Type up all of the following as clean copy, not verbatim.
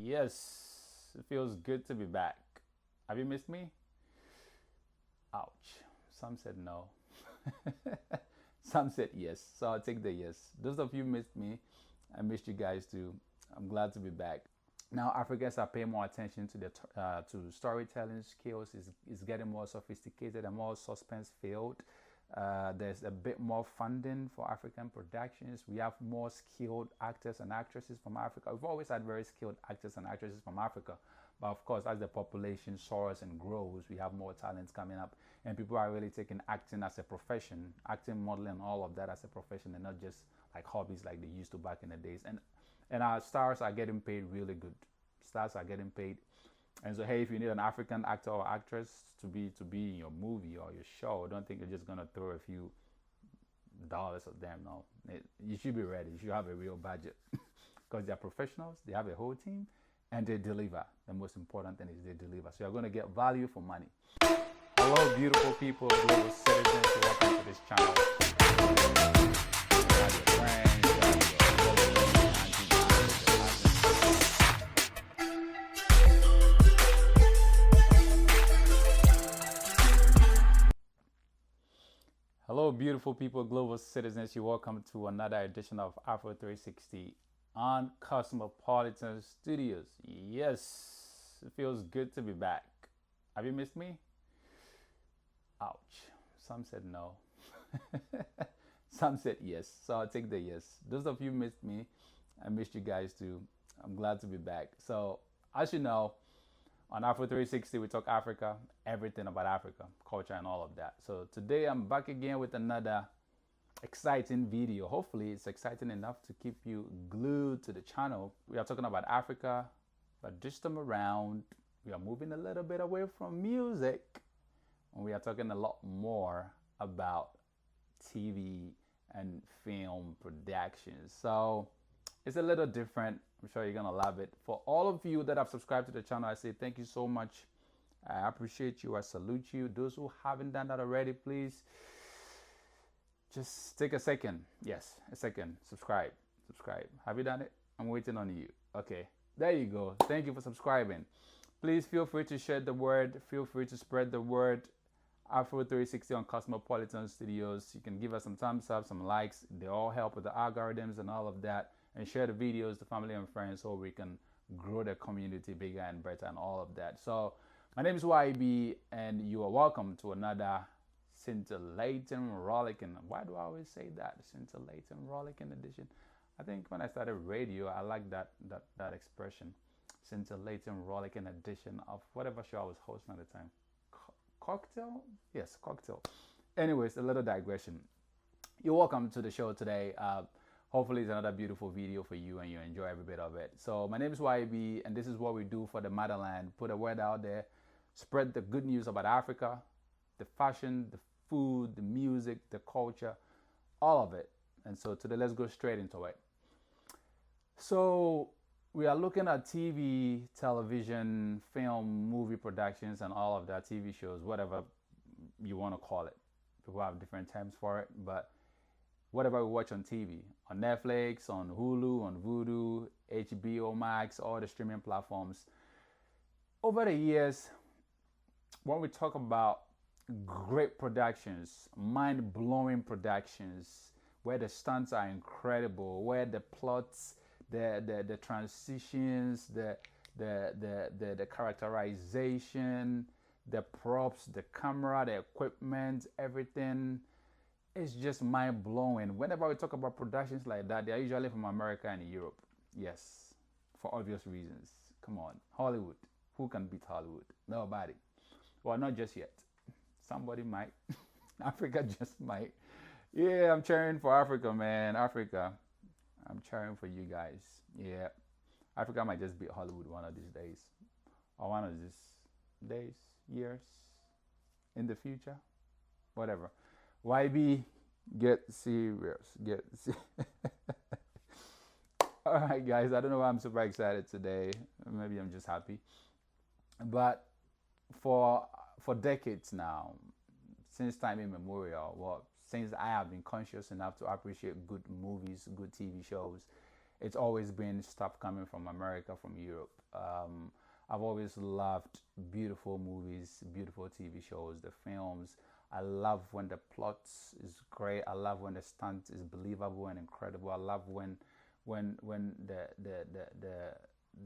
Yes, it feels good to be back. Have you missed me? Ouch. Some said no. Some said yes. So I'll take the yes. Those of you missed me, I missed you guys too. I'm glad to be back. Now Africans are paying more attention to to storytelling skills. Is getting more sophisticated and more suspense filled. There's a bit more funding for African productions. We have more skilled actors and actresses from Africa. We've always had very skilled actors and actresses from Africa. But of course, as the population soars and grows, we have more talents coming up. And people are really taking acting as a profession, acting, modeling, all of that as a profession, and not just like hobbies like they used to back in the days. And our stars are getting paid really good. Stars are getting paid. And so, hey, if you need an African actor or actress to be in your movie or your show, don't think you're just gonna throw a few dollars at them. No, you should be ready. You should have a real budget because they're professionals. They have a whole team, and they deliver. The most important thing is they deliver. So you're gonna get value for money. Hello, beautiful people, global citizens. Welcome to this channel. You have your friends, you have your Hello, beautiful people, global citizens. You're welcome to another edition of Afro 360 on Cosmopolitan Studios. Yes, it feels good to be back. Have you missed me? Ouch. Some said no. Some said yes. So I'll take the yes. Those of you missed me, I missed you guys too. I'm glad to be back. So, as you know, on Afro 360, we talk Africa, everything about Africa, culture, and all of that. So today I'm back again with another exciting video. Hopefully it's exciting enough to keep you glued to the channel. We are talking about Africa, but this time around, we are moving a little bit away from music. And we are talking a lot more about TV and film productions. So it's a little different. I'm sure you're gonna love it. For all of you that have subscribed to the channel, I say thank you so much. I appreciate you. I salute you. Those who haven't done that already, please just take a second. Yes, a second. Subscribe. Subscribe. Have you done it? I'm waiting on you. Okay, there you go. Thank you for subscribing. Please feel free to share the word. Feel free to spread the word. Afro 360 on Cosmopolitan Studios. You can give us some thumbs up, some likes. They all help with the algorithms and all of that. And share the videos to family and friends so we can grow the community bigger and better and all of that. So my name is YB and you are welcome to another scintillating, rollicking. Why do I always say that? Scintillating, rollicking edition. I think when I started radio, I like that expression. Scintillating, rollicking edition of whatever show I was hosting at the time. Cocktail? Yes, cocktail. Anyways, a little digression. You're welcome to the show today. Hopefully it's another beautiful video for you and you enjoy every bit of it. So my name is YB and this is what we do for the motherland. Put a word out there, spread the good news about Africa, the fashion, the food, the music, the culture, all of it. And so today let's go straight into it. So we are looking at TV, television, film, movie productions and all of that, TV shows, whatever you want to call it. People have different terms for it, but whatever we watch on TV, on Netflix, on Hulu, on Vudu, HBO Max, all the streaming platforms. Over the years, when we talk about great productions, mind-blowing productions, where the stunts are incredible, where the plots, the transitions, the characterization, the props, the camera, the equipment, everything, it's just mind-blowing. Whenever we talk about productions like that, they're usually from America and Europe. Yes, for obvious reasons. Come on, Hollywood. Who can beat Hollywood? Nobody. Well, not just yet. Somebody might. Africa just might. Yeah, I'm cheering for Africa, man. Africa. I'm cheering for you guys. Yeah. Africa might just beat Hollywood one of these days. Or one of these days, years, in the future. Whatever. YB, get serious. Get serious. All right, guys. I don't know why I'm super excited today. Maybe I'm just happy. But for decades now, since time immemorial, well, since I have been conscious enough to appreciate good movies, good TV shows, it's always been stuff coming from America, from Europe. I've always loved beautiful movies, beautiful TV shows, the films. I love when the plot is great. I love when the stunt is believable and incredible. I love when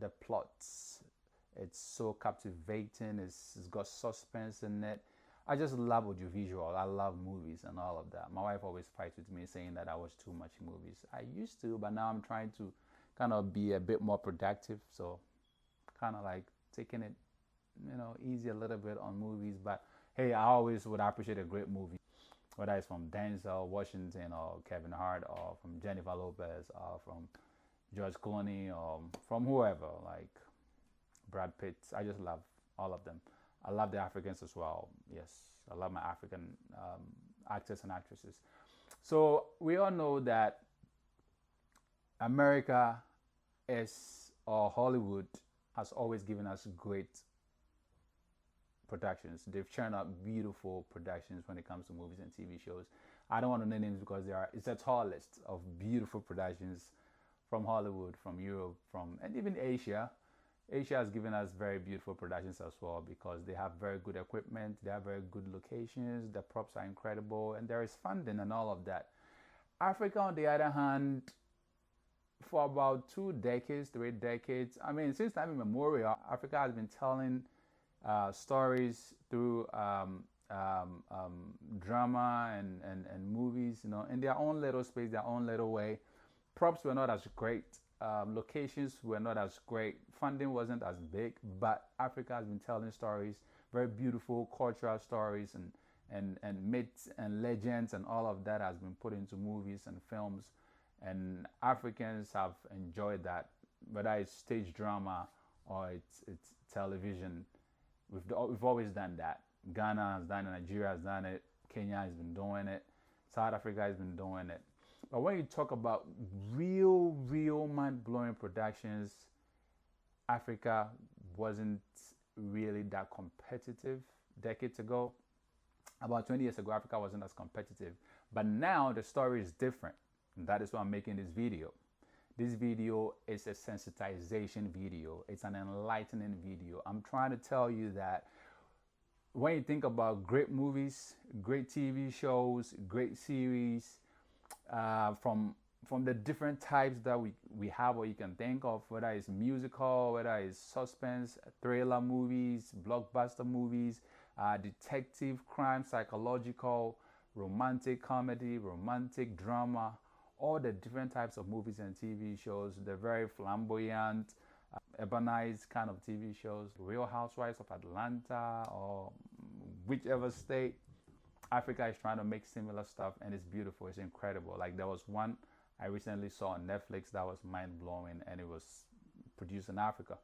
the plots, it's so captivating. It's got suspense in it. I just love audiovisual. I love movies and all of that. My wife always fights with me saying that I watch too much movies. I used to, but now I'm trying to kind of be a bit more productive. So kind of like taking it, easy a little bit on movies. But hey, I always would appreciate a great movie, whether it's from Denzel Washington or Kevin Hart or from Jennifer Lopez or from George Clooney or from whoever, like Brad Pitt. I just love all of them. I love the Africans as well. Yes, I love my African actors and actresses. So we all know that America is, or Hollywood has always given us great productions. They've churned out beautiful productions when it comes to movies and TV shows. I don't want to name names because it's a tall list of beautiful productions from Hollywood, from Europe, and even Asia. Asia has given us very beautiful productions as well because they have very good equipment, they have very good locations, the props are incredible, and there is funding and all of that. Africa, on the other hand, for about 2 decades, 3 decades, since time immemorial, Africa has been telling stories through drama and movies, in their own little space, their own little way. Props were not as great. Locations were not as great, funding wasn't as big, but Africa has been telling stories, very beautiful cultural stories, and myths and legends and all of that has been put into movies and films, and Africans have enjoyed that, whether it's stage drama or it's television. We've always done that. Ghana has done it, Nigeria has done it, Kenya has been doing it, South Africa has been doing it. But when you talk about real mind-blowing productions, Africa wasn't really that competitive decades ago. About 20 years ago, Africa wasn't as competitive. But now the story is different. And that is why I'm making this video. This video is a sensitization video. It's an enlightening video. I'm trying to tell you that when you think about great movies, great TV shows, great series, from the different types that we have or you can think of, whether it's musical, whether it's suspense, thriller movies, blockbuster movies, detective, crime, psychological, romantic comedy, romantic drama, all the different types of movies and TV shows, the very flamboyant, urbanized kind of TV shows, Real Housewives of Atlanta or whichever state. Africa is trying to make similar stuff, and it's beautiful. It's incredible. Like there was one I recently saw on Netflix that was mind-blowing, and it was produced in Africa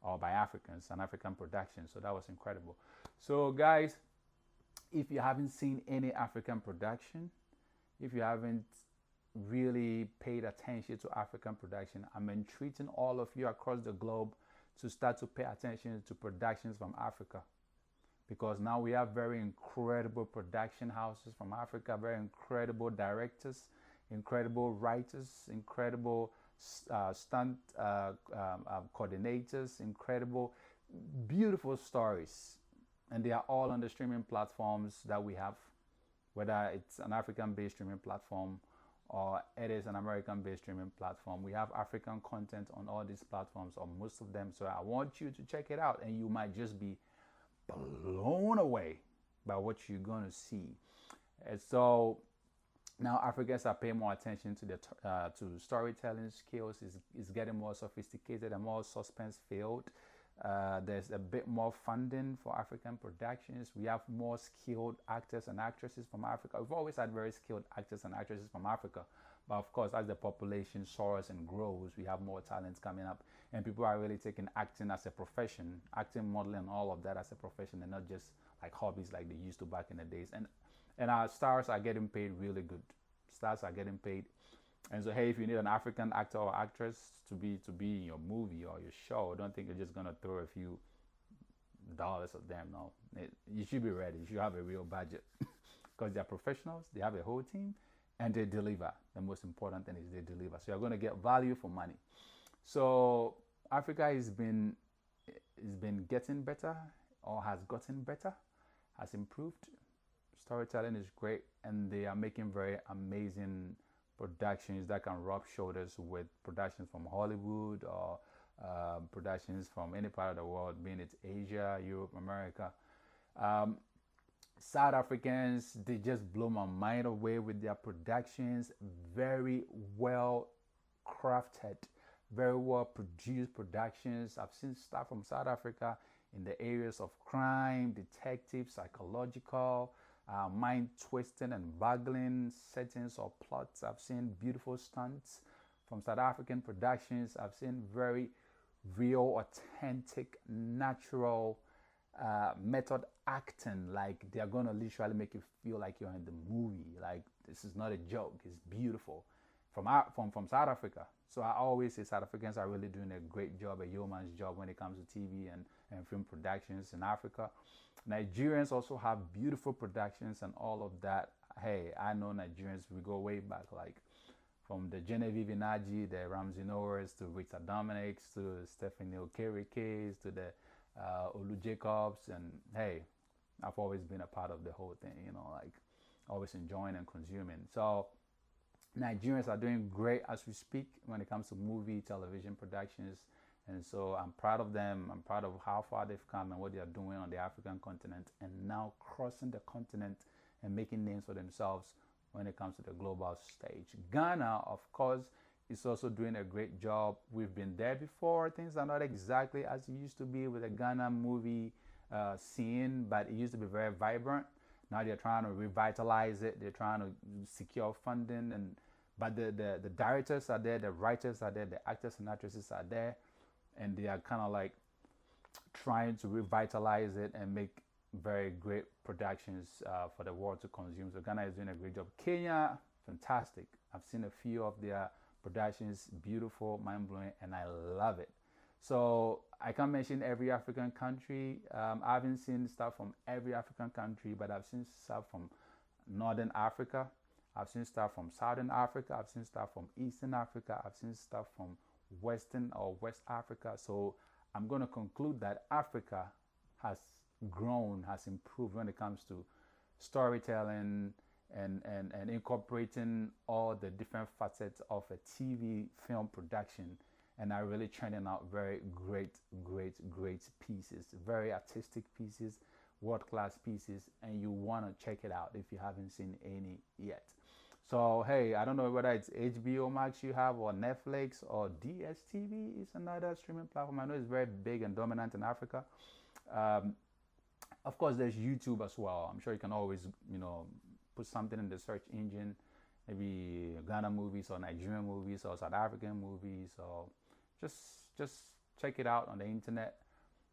or by Africans, an African production. So that was incredible. So guys, if you haven't seen any African production, if you haven't really paid attention to African production, I'm entreating all of you across the globe to start to pay attention to productions from Africa. Because now we have very incredible production houses from Africa, very incredible directors, incredible writers, incredible stunt coordinators, incredible, beautiful stories. And they are all on the streaming platforms that we have, whether it's an African-based streaming platform or it is an American-based streaming platform. We have African content on all these platforms, or most of them. So I want you to check it out, and you might just be blown away by what you're going to see. And so now Africans are paying more attention to to storytelling skills. Is getting more sophisticated and more suspense filled. There's a bit more funding for African productions. We have more skilled actors and actresses from Africa. We've always had very skilled actors and actresses from Africa. But of course, as the population soars and grows, we have more talents coming up. And people are really taking acting as a profession, acting, modeling, all of that as a profession, and not just like hobbies like they used to back in the days. And our stars are getting paid really good. Stars are getting paid. And so, hey, if you need an African actor or actress to be in your movie or your show, don't think you're just going to throw a few dollars at them. No, you should be ready. You should have a real budget because they're professionals. They have a whole team, and they deliver. The most important thing is they deliver. So you're going to get value for money. So Africa has been getting better, or has gotten better, has improved. Storytelling is great, and they are making very amazing productions that can rub shoulders with productions from Hollywood, or productions from any part of the world, being it Asia, Europe, America. Um, South Africans, they just blow my mind away with their productions. Very well crafted, very well produced productions. I've seen stuff from South Africa in the areas of crime, detective, psychological, mind twisting and boggling settings or plots. I've seen beautiful stunts from South African productions. I've seen very real, authentic, natural method acting. Like they're gonna literally make you feel like you're in the movie. Like this is not a joke. It's beautiful from South Africa. So I always say South Africans are really doing a great job, a yeoman's job when it comes to TV and film productions in Africa. Nigerians also have beautiful productions and all of that. Hey, I know Nigerians, we go way back, like from the Genevieve Inaji, the Ramsey Norris, to Rita Dominics, to Stephanie Okerike's, to the Olu Jacobs. And hey, I've always been a part of the whole thing, like always enjoying and consuming. So Nigerians are doing great as we speak when it comes to movie, television productions. And so I'm proud of them. I'm proud of how far they've come and what they are doing on the African continent, and now crossing the continent and making names for themselves when it comes to the global stage. Ghana, of course, is also doing a great job. We've been there before. Things are not exactly as it used to be with the Ghana movie scene, but it used to be very vibrant. Now they're trying to revitalize it. They're trying to secure funding, but the directors are there, the writers are there, the actors and actresses are there, and they are kind of like trying to revitalize it and make very great productions for the world to consume. So Ghana is doing a great job. Kenya, fantastic. I've seen a few of their productions, beautiful, mind-blowing, and I love it. So I can't mention every African country. I haven't seen stuff from every African country, but I've seen stuff from Northern Africa. I've seen stuff from Southern Africa. I've seen stuff from Eastern Africa. I've seen stuff from Western or West Africa. So I'm going to conclude that Africa has grown, has improved when it comes to storytelling and incorporating all the different facets of a TV film production, and are really churning out very great pieces, very artistic pieces, world-class pieces, and you want to check it out if you haven't seen any yet. So hey, I don't know whether it's HBO Max you have, or Netflix, or DSTV is another streaming platform. I know it's very big and dominant in Africa. Of course, there's YouTube as well. I'm sure you can always, put something in the search engine, maybe Ghana movies or Nigerian movies or South African movies, or just check it out on the internet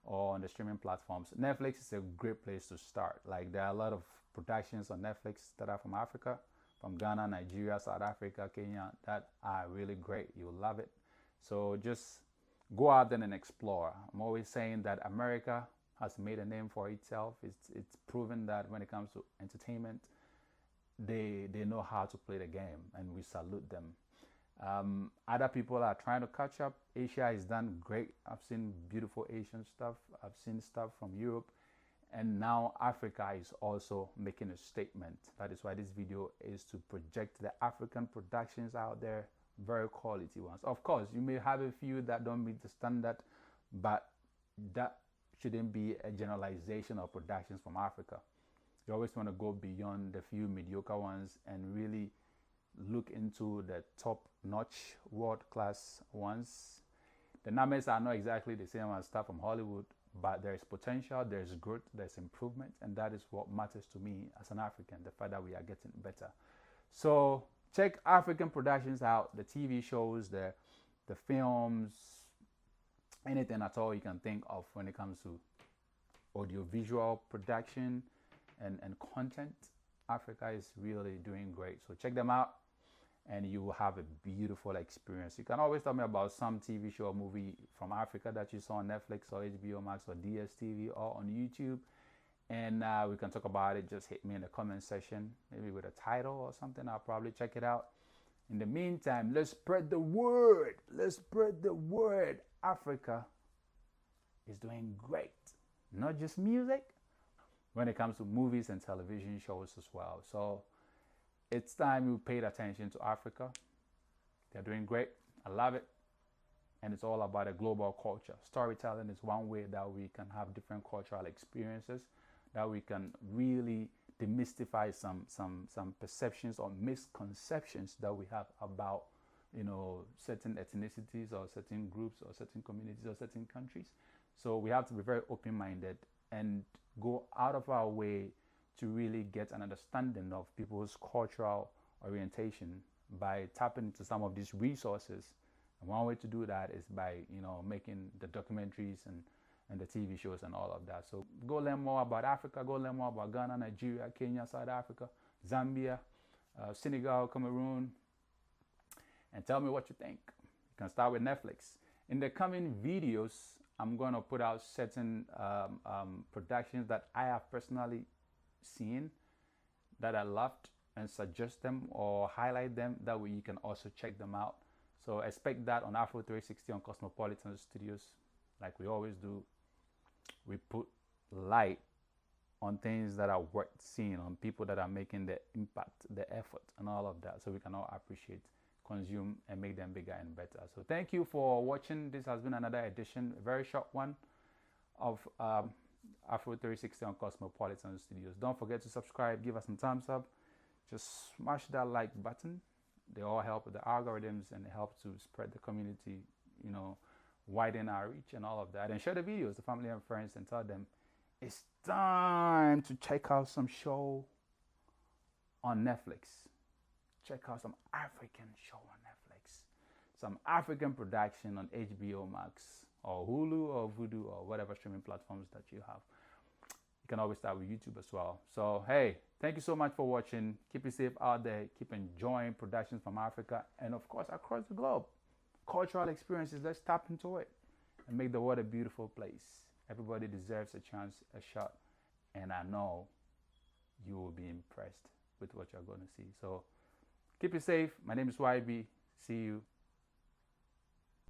or on the streaming platforms. Netflix is a great place to start. Like there are a lot of productions on Netflix that are from Africa, from Ghana, Nigeria, South Africa, Kenya, that are really great. You'll love it. So just go out there and explore. I'm always saying that America has made a name for itself. It's proven that when it comes to entertainment, they know how to play the game, and we salute them. Other people are trying to catch up. Asia has done great. I've seen beautiful Asian stuff. I've seen stuff from Europe, and now Africa is also making a statement. That is why this video is to project the African productions out there, very quality ones. Of course, you may have a few that don't meet the standard, but that shouldn't be a generalization of productions from Africa. You always want to go beyond the few mediocre ones and really look into the top-notch, world-class ones. The numbers are not exactly the same as stuff from Hollywood, but there is potential, there's growth, there's improvement, and that is what matters to me as an African, the fact that we are getting better. So check African productions out, the TV shows, the films, anything at all you can think of when it comes to audiovisual production and content. Africa is really doing great. So check them out and you will have a beautiful experience. You can always tell me about some TV show or movie from Africa that you saw on Netflix or HBO Max or DSTV or on YouTube, and we can talk about it. Just hit me in the comment section, maybe with a title or something. I'll probably check it out. In the meantime, let's spread the word. Let's spread the word. Africa is doing great. Not just music, when it comes to movies and television shows as well. So it's time you paid attention to Africa. They're doing great. I love it. And it's all about a global culture. Storytelling is one way that we can have different cultural experiences, that we can really demystify some perceptions or misconceptions that we have about, you know, certain ethnicities or certain groups or certain communities or certain countries. So we have to be very open-minded and go out of our way to really get an understanding of people's cultural orientation by tapping into some of these resources. And one way to do that is by, you know, making the documentaries and the TV shows and all of that. So go learn more about Africa, go learn more about Ghana, Nigeria, Kenya, South Africa, Zambia, Senegal, Cameroon, and tell me what you think. You can start with Netflix. In the coming videos, I'm going to put out certain productions that I have personally seen that I loved and suggest them or highlight them. That way you can also check them out. So expect that on Afro 360 on Cosmopolitan Studios. Like we always do, we put light on things that are worth seeing, on people that are making the impact, the effort, and all of that. So we can all appreciate, consume, and make them bigger and better. So thank you for watching. This has been another edition, a very short one, of Afro 360 on Cosmopolitan Studios. Don't forget to subscribe, give us some thumbs up, just smash that like button. They all help with the algorithms and help to spread the community, you know, widen our reach and all of that. And share the videos to family and friends and tell them it's time to check out some show on Netflix. Check out some African show on Netflix. Some African production on HBO Max or Hulu or Vudu or whatever streaming platforms that you have. You can always start with YouTube as well. So, hey, thank you so much for watching. Keep it safe out there. Keep enjoying productions from Africa and, of course, across the globe. Cultural experiences, let's tap into it and make the world a beautiful place. Everybody deserves a chance, a shot, and I know you will be impressed with what you're going to see. So keep it safe. My name is YB. See you